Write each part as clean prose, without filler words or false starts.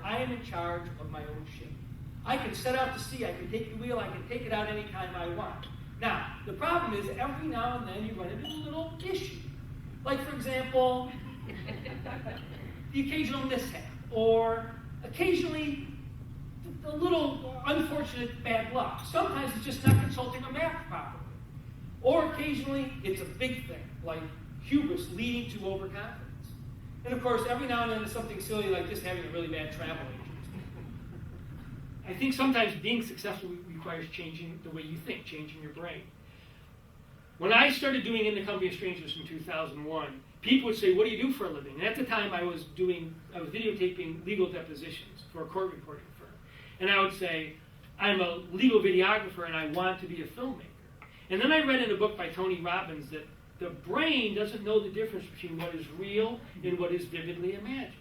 I am in charge of my own ship. I can set out to sea, I can take the wheel, I can take it out anytime I want. Now, the problem is every now and then you run into a little issue. Like, for example, the occasional mishap, or occasionally a little unfortunate bad luck. Sometimes it's just not consulting a map properly. Or occasionally it's a big thing, like hubris leading to overconfidence. And of course, every now and then it's something silly like just having a really bad travel agent. I think sometimes being successful requires changing the way you think, changing your brain. When I started doing In the Company of Strangers in 2001, people would say, "What do you do for a living?" And at the time I was videotaping legal depositions for a court reporting firm. And I would say, "I'm a legal videographer and I want to be a filmmaker." And then I read in a book by Tony Robbins that the brain doesn't know the difference between what is real and what is vividly imagined.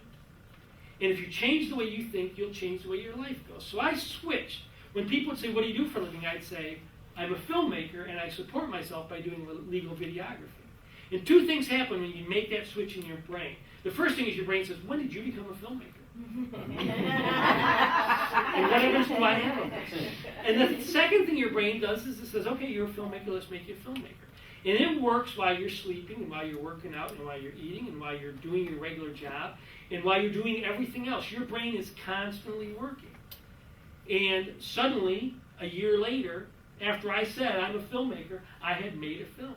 And if you change the way you think, you'll change the way your life goes. So I switched. When people would say, "What do you do for a living?" I'd say, "I'm a filmmaker and I support myself by doing legal videography." And two things happen when you make that switch in your brain. The first thing is your brain says, "When did you become a filmmaker?" And what evidence do I have of this? And the second thing your brain does is it says, "Okay, you're a filmmaker, let's make you a filmmaker." And it works while you're sleeping, and while you're working out, and while you're eating, and while you're doing your regular job, and while you're doing everything else. Your brain is constantly working. And suddenly, a year later, after I said I'm a filmmaker, I had made a film.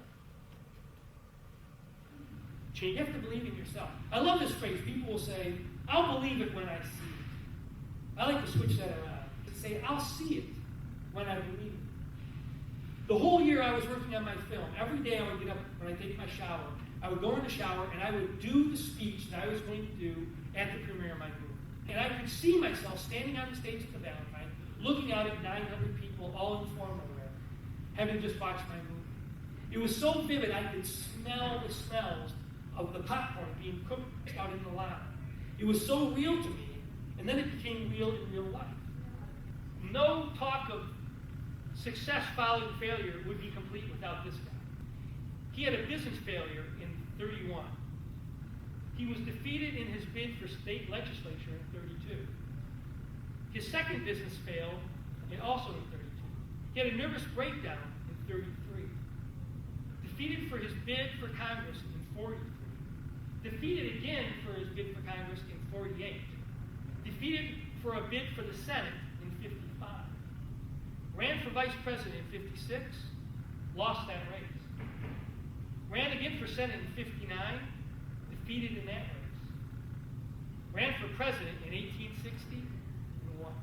You have to believe in yourself. I love this phrase. People will say, "I'll believe it when I see it." I like to switch that around. To say, "I'll see it when I believe it." The whole year I was working on my film, every day I would get up when I take my shower. I would go in the shower and I would do the speech that I was going to do at the premiere of my movie. And I could see myself standing on the stage at the Valentine, looking out at 900 people, all in formal wear, having just watched my movie. It was so vivid I could smell the smells of the popcorn being cooked out in the line. It was so real to me, and then it became real in real life. No talk of success following failure would be complete without this guy. He had a business failure in 31. He was defeated in his bid for state legislature in 32. His second business failed, and also in 32. He had a nervous breakdown in 33. Defeated for his bid for Congress in 43. Defeated again for his bid for Congress in 48. Defeated for a bid for the Senate in 55. Ran for vice president in 56. Lost that race. Ran again for Senate in 59. Defeated in that race. Ran for president in 1860 and won.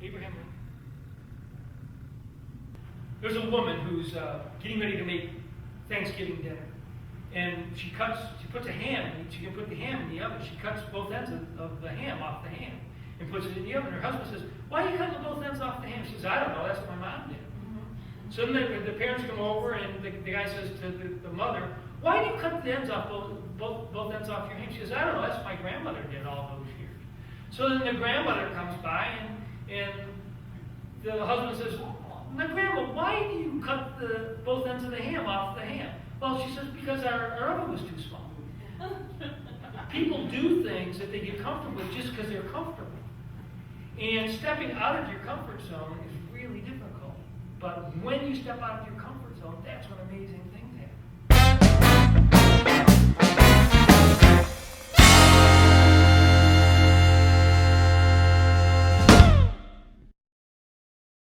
Abraham Lincoln. There's a woman who's getting ready to make Thanksgiving dinner. And she puts a ham, she can put the ham in the oven. She cuts both ends of the ham off the ham and puts it in the oven. Her husband says, "Why are you cutting both ends off the ham?" She says, "I don't know, that's what my mom did." So then the parents come over and the guy says to the mother, "Why do you cut the ends off, both ends off your ham?" She says, "I don't know, that's what my grandmother did all those years." So then the grandmother comes by and the husband says, "My grandma, why do you cut both ends of the ham off the ham?" Well, she says, "Because our oven was too small." People do things that they get comfortable with just because they're comfortable. And stepping out of your comfort zone is really difficult. But when you step out of your comfort zone, that's when amazing things